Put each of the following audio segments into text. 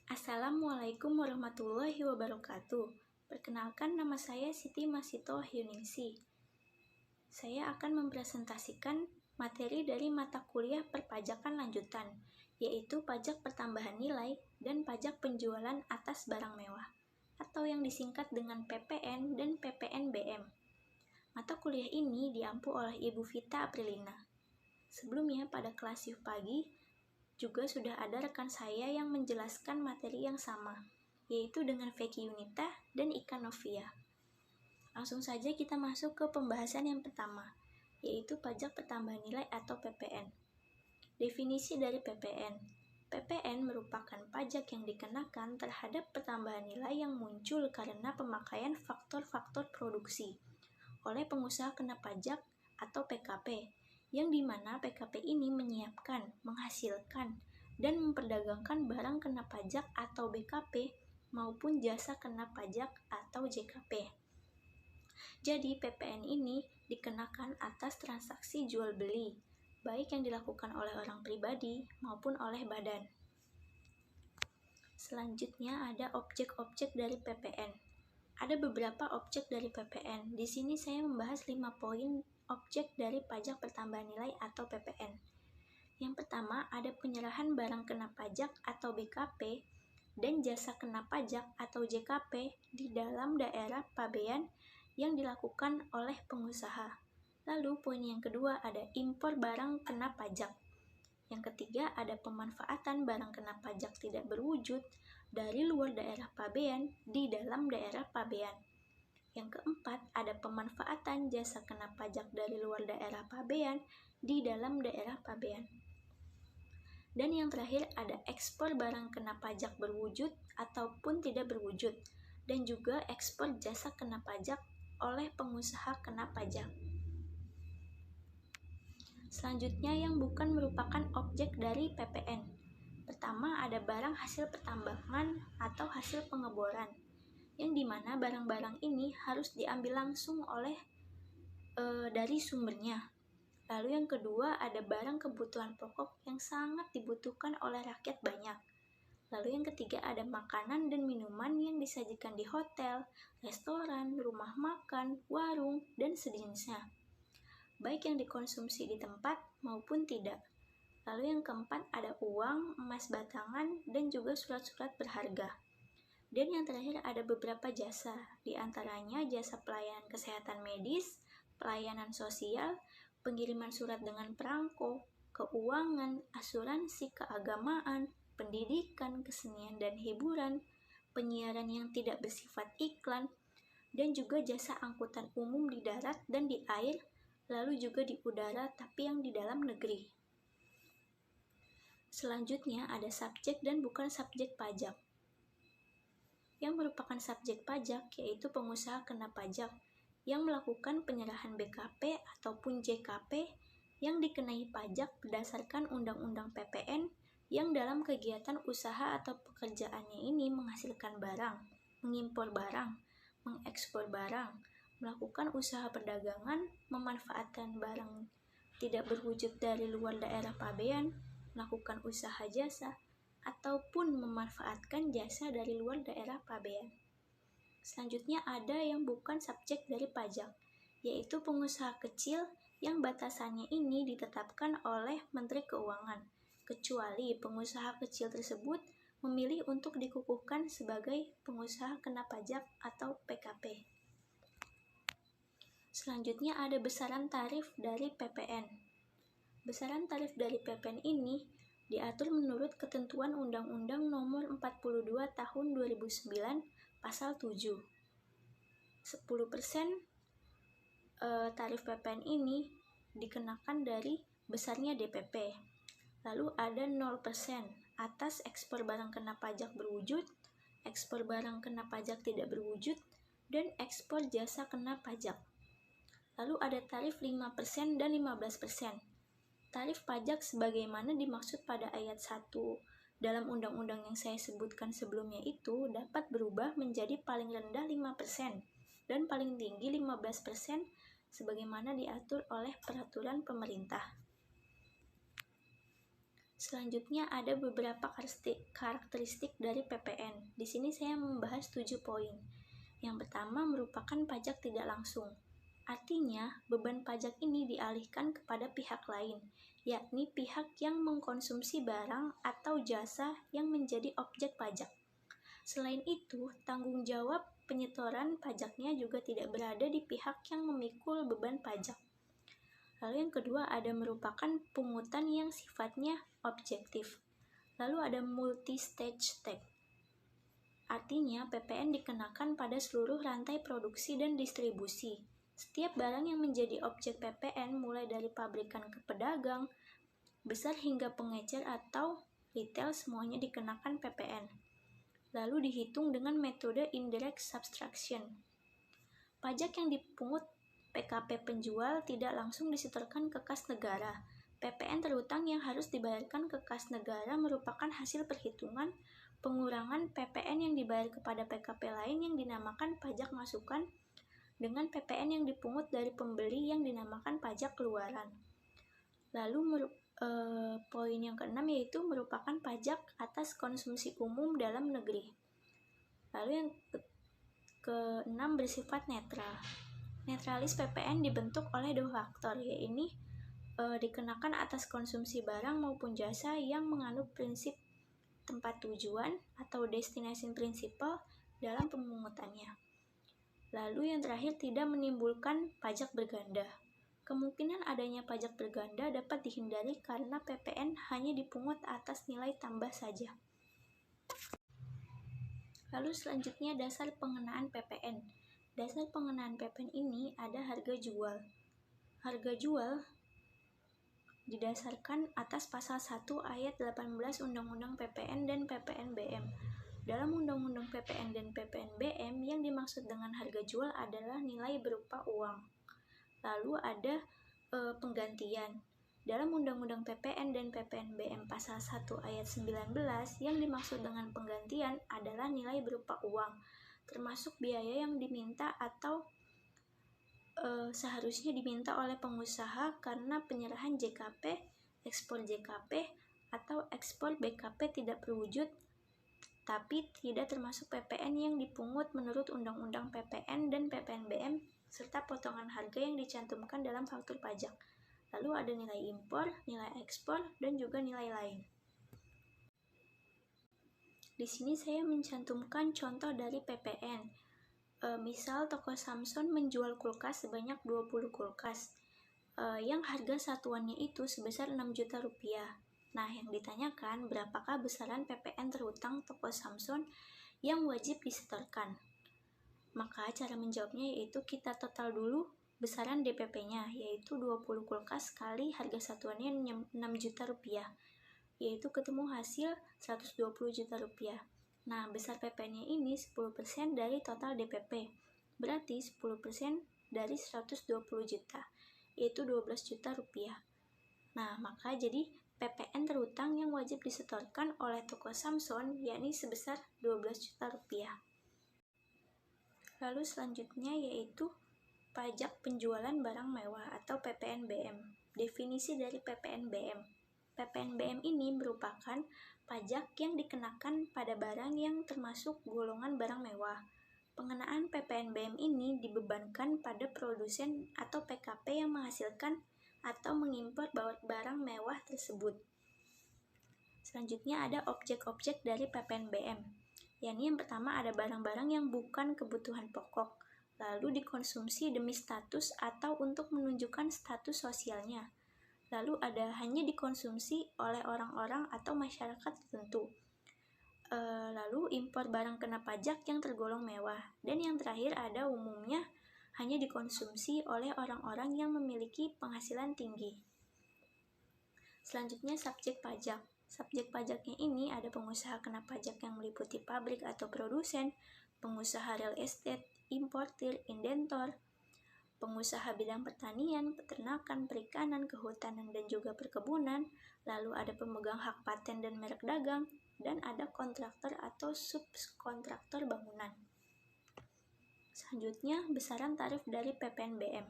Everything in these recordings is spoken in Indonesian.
Assalamualaikum warahmatullahi wabarakatuh. Perkenalkan, nama saya Siti Masito Hyuningsi. Saya akan mempresentasikan materi dari mata kuliah perpajakan lanjutan, yaitu pajak pertambahan nilai dan pajak penjualan atas barang mewah, atau yang disingkat dengan PPN dan PPNBM. Mata kuliah ini diampu oleh Ibu Vita Aprilina. Sebelumnya, pada kelas shift pagi, juga sudah ada rekan saya yang menjelaskan materi yang sama, yaitu dengan Vicky Yunita dan Ika Novia. Langsung saja kita masuk ke pembahasan yang pertama, yaitu pajak pertambahan nilai atau PPN. Definisi dari PPN. PPN merupakan pajak yang dikenakan terhadap pertambahan nilai yang muncul karena pemakaian faktor-faktor produksi oleh pengusaha kena pajak atau PKP, yang dimana PKP ini menyiapkan, menghasilkan, dan memperdagangkan barang kena pajak atau BKP maupun jasa kena pajak atau JKP. Jadi PPN ini dikenakan atas transaksi jual beli, baik yang dilakukan oleh orang pribadi maupun oleh badan. Selanjutnya ada objek-objek dari PPN. Ada beberapa objek dari PPN. Di sini saya membahas 5 poin objek dari pajak pertambahan nilai atau PPN. Yang pertama, ada penyerahan barang kena pajak atau BKP dan jasa kena pajak atau JKP di dalam daerah pabean yang dilakukan oleh pengusaha. Lalu poin yang kedua ada impor barang kena pajak. Yang ketiga ada pemanfaatan barang kena pajak tidak berwujud dari luar daerah pabean di dalam daerah pabean. Yang keempat, ada pemanfaatan jasa kena pajak dari luar daerah pabean di dalam daerah pabean. Dan yang terakhir, ada ekspor barang kena pajak berwujud ataupun tidak berwujud, dan juga ekspor jasa kena pajak oleh pengusaha kena pajak. Selanjutnya yang bukan merupakan objek dari PPN. Pertama, ada barang hasil pertambangan atau hasil pengeboran, yang dimana barang-barang ini harus diambil langsung oleh dari sumbernya. Lalu yang kedua ada barang kebutuhan pokok yang sangat dibutuhkan oleh rakyat banyak. Lalu yang ketiga ada makanan dan minuman yang disajikan di hotel, restoran, rumah makan, warung, dan sejenisnya, baik yang dikonsumsi di tempat maupun tidak. Lalu yang keempat ada uang, emas batangan, dan juga surat-surat berharga. Dan yang terakhir ada beberapa jasa, di antaranya jasa pelayanan kesehatan medis, pelayanan sosial, pengiriman surat dengan perangko, keuangan, asuransi keagamaan, pendidikan, kesenian dan hiburan, penyiaran yang tidak bersifat iklan, dan juga jasa angkutan umum di darat dan di air, lalu juga di udara tapi yang di dalam negeri. Selanjutnya ada subjek dan bukan subjek pajak. Yang merupakan subjek pajak yaitu pengusaha kena pajak yang melakukan penyerahan BKP ataupun JKP yang dikenai pajak berdasarkan Undang-Undang PPN yang dalam kegiatan usaha atau pekerjaannya ini menghasilkan barang, mengimpor barang, mengekspor barang, melakukan usaha perdagangan, memanfaatkan barang tidak berwujud dari luar daerah pabean, melakukan usaha jasa, ataupun memanfaatkan jasa dari luar daerah pabean. Selanjutnya ada yang bukan subjek dari pajak, yaitu pengusaha kecil yang batasannya ini ditetapkan oleh Menteri Keuangan, kecuali pengusaha kecil tersebut memilih untuk dikukuhkan sebagai pengusaha kena pajak atau PKP. Selanjutnya ada besaran tarif dari PPN. Besaran tarif dari PPN ini diatur menurut ketentuan Undang-Undang Nomor 42 Tahun 2009 Pasal 7. 10% tarif PPN ini dikenakan dari besarnya DPP. Lalu ada 0% atas ekspor barang kena pajak berwujud, ekspor barang kena pajak tidak berwujud, dan ekspor jasa kena pajak. Lalu ada tarif 5% dan 15%. Tarif pajak sebagaimana dimaksud pada ayat 1 dalam undang-undang yang saya sebutkan sebelumnya itu dapat berubah menjadi paling rendah 5% dan paling tinggi 15% sebagaimana diatur oleh peraturan pemerintah. Selanjutnya ada beberapa karakteristik dari PPN. Di sini saya membahas 7 poin. Yang pertama merupakan pajak tidak langsung. Artinya, beban pajak ini dialihkan kepada pihak lain, yakni pihak yang mengkonsumsi barang atau jasa yang menjadi objek pajak. Selain itu, tanggung jawab penyetoran pajaknya juga tidak berada di pihak yang memikul beban pajak. Lalu yang kedua ada merupakan pungutan yang sifatnya objektif. Lalu ada multi-stage tax. Artinya, PPN dikenakan pada seluruh rantai produksi dan distribusi. Setiap barang yang menjadi objek PPN mulai dari pabrikan ke pedagang, besar hingga pengecer atau retail semuanya dikenakan PPN. Lalu dihitung dengan metode indirect subtraction. Pajak yang dipungut PKP penjual tidak langsung disetorkan ke kas negara. PPN terutang yang harus dibayarkan ke kas negara merupakan hasil perhitungan pengurangan PPN yang dibayar kepada PKP lain yang dinamakan pajak masukan dengan PPN yang dipungut dari pembeli yang dinamakan pajak keluaran. Lalu poin yang keenam yaitu merupakan pajak atas konsumsi umum dalam negeri. Lalu yang keenam bersifat netral. Netralis PPN dibentuk oleh dua faktor, yaitu dikenakan atas konsumsi barang maupun jasa yang menganut prinsip tempat tujuan atau destination principle dalam pemungutannya. Lalu yang terakhir tidak menimbulkan pajak berganda. Kemungkinan adanya pajak berganda dapat dihindari karena PPN hanya dipungut atas nilai tambah saja. Lalu selanjutnya dasar pengenaan PPN. Dasar pengenaan PPN ini ada harga jual. Harga jual didasarkan atas pasal 1 ayat 18 Undang-Undang PPN dan PPNBM. Dalam Undang-Undang PPN dan PPNBM yang dimaksud dengan harga jual adalah nilai berupa uang. Lalu ada penggantian. Dalam Undang-Undang PPN dan PPNBM pasal 1 ayat 19 yang dimaksud dengan penggantian adalah nilai berupa uang, termasuk biaya yang diminta atau seharusnya diminta oleh pengusaha karena penyerahan JKP, ekspor JKP, atau ekspor BKP tidak terwujud, tapi tidak termasuk PPN yang dipungut menurut Undang-Undang PPN dan PPNBM, serta potongan harga yang dicantumkan dalam faktur pajak. Lalu ada nilai impor, nilai ekspor, dan juga nilai lain. Di sini saya mencantumkan contoh dari PPN. Misal toko Samsung menjual kulkas sebanyak 20 kulkas yang harga satuannya itu sebesar 6 juta rupiah. Nah, yang ditanyakan berapakah besaran PPN terhutang toko Samsung yang wajib disetorkan? Maka cara menjawabnya yaitu kita total dulu besaran DPP-nya, yaitu 20 kulkas kali harga satuannya 6 juta rupiah, yaitu ketemu hasil 120 juta rupiah. Nah, besar PPN-nya ini 10% dari total DPP, berarti 10% dari 120 juta, yaitu 12 juta rupiah. Nah, maka jadi PPN terhutang yang wajib disetorkan oleh toko Samsung yakni sebesar 12 juta rupiah. Lalu selanjutnya yaitu pajak penjualan barang mewah atau PPNBM. Definisi dari PPNBM. PPNBM ini merupakan pajak yang dikenakan pada barang yang termasuk golongan barang mewah. Pengenaan PPNBM ini dibebankan pada produsen atau PKP yang menghasilkan atau mengimpor barang mewah tersebut. Selanjutnya ada objek-objek dari PPNBM. Yakni yang pertama ada barang-barang yang bukan kebutuhan pokok, lalu dikonsumsi demi status atau untuk menunjukkan status sosialnya. Lalu ada hanya dikonsumsi oleh orang-orang atau masyarakat tertentu. Lalu impor barang kena pajak yang tergolong mewah. Dan yang terakhir ada umumnya hanya dikonsumsi oleh orang-orang yang memiliki penghasilan tinggi. Selanjutnya subjek pajak. Subjek pajaknya ini ada pengusaha kena pajak yang meliputi pabrik atau produsen, pengusaha real estate, importir, indentor, pengusaha bidang pertanian, peternakan, perikanan, kehutanan, dan juga perkebunan, lalu ada pemegang hak paten dan merek dagang, dan ada kontraktor atau subkontraktor bangunan. Selanjutnya, besaran tarif dari PPNBM.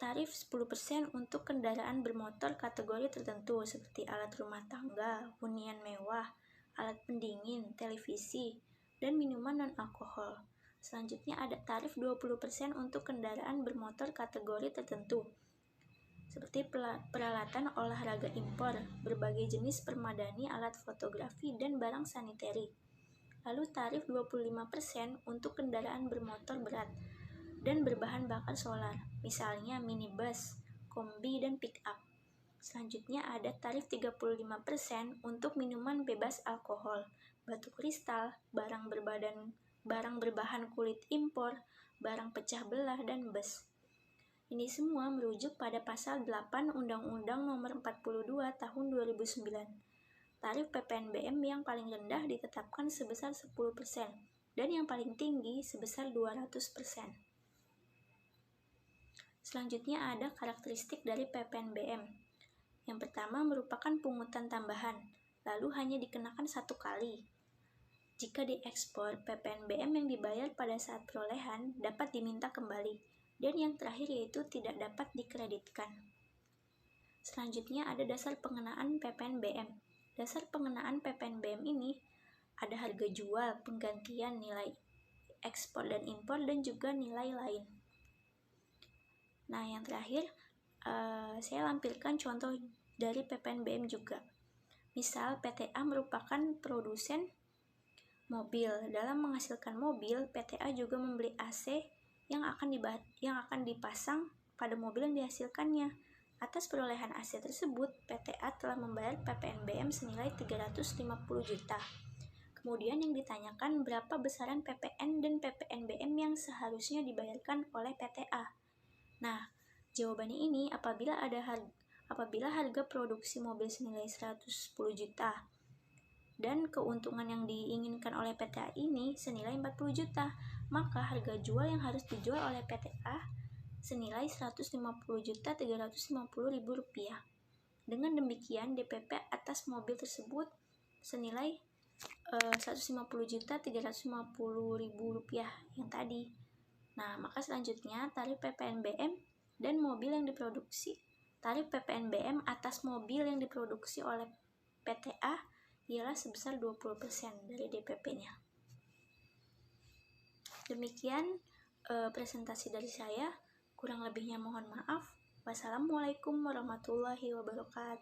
tarif 10% untuk kendaraan bermotor kategori tertentu seperti alat rumah tangga, hunian mewah, alat pendingin, televisi, dan minuman non-alkohol. Selanjutnya ada tarif 20% untuk kendaraan bermotor kategori tertentu seperti peralatan olahraga impor, berbagai jenis permadani alat fotografi, dan barang sanitary. Lalu tarif 25% untuk kendaraan bermotor berat dan berbahan bakar solar, misalnya minibus, kombi, dan pick-up. Selanjutnya ada tarif 35% untuk minuman bebas alkohol, batu kristal, barang berbahan kulit impor, barang pecah belah, dan bus. Ini semua merujuk pada pasal 8 Undang-Undang Nomor 42 Tahun 2009. Tarif PPNBM yang paling rendah ditetapkan sebesar 10% dan yang paling tinggi sebesar 200%. Selanjutnya ada karakteristik dari PPNBM. Yang pertama merupakan pungutan tambahan, lalu hanya dikenakan satu kali. Jika diekspor, PPNBM yang dibayar pada saat perolehan dapat diminta kembali. Dan yang terakhir yaitu tidak dapat dikreditkan. Selanjutnya ada dasar pengenaan PPNBM. Dasar pengenaan PPNBM ini ada harga jual, penggantian nilai ekspor dan impor, dan juga nilai lain. Nah, yang terakhir saya lampirkan contoh dari PPNBM juga. Misal PTA merupakan produsen mobil. Dalam menghasilkan mobil, PTA juga membeli AC yang akan dipasang pada mobil yang dihasilkannya. Atas perolehan AC tersebut, PTA telah membayar PPNBM senilai 350 juta. Kemudian yang ditanyakan berapa besaran PPN dan PPNBM yang seharusnya dibayarkan oleh PTA. Nah, jawabannya ini apabila harga produksi mobil senilai 110 juta dan keuntungan yang diinginkan oleh PTA ini senilai 40 juta, maka harga jual yang harus dijual oleh PTA senilai Rp150.350.000. Dengan demikian, DPP atas mobil tersebut senilai Rp150.350.000 yang tadi. Nah, maka selanjutnya tarif PPNBM dan mobil yang diproduksi. Tarif PPNBM atas mobil yang diproduksi oleh PTA ialah sebesar 20% dari DPP-nya. Demikian presentasi dari saya. Kurang lebihnya mohon maaf. Wassalamualaikum warahmatullahi wabarakatuh.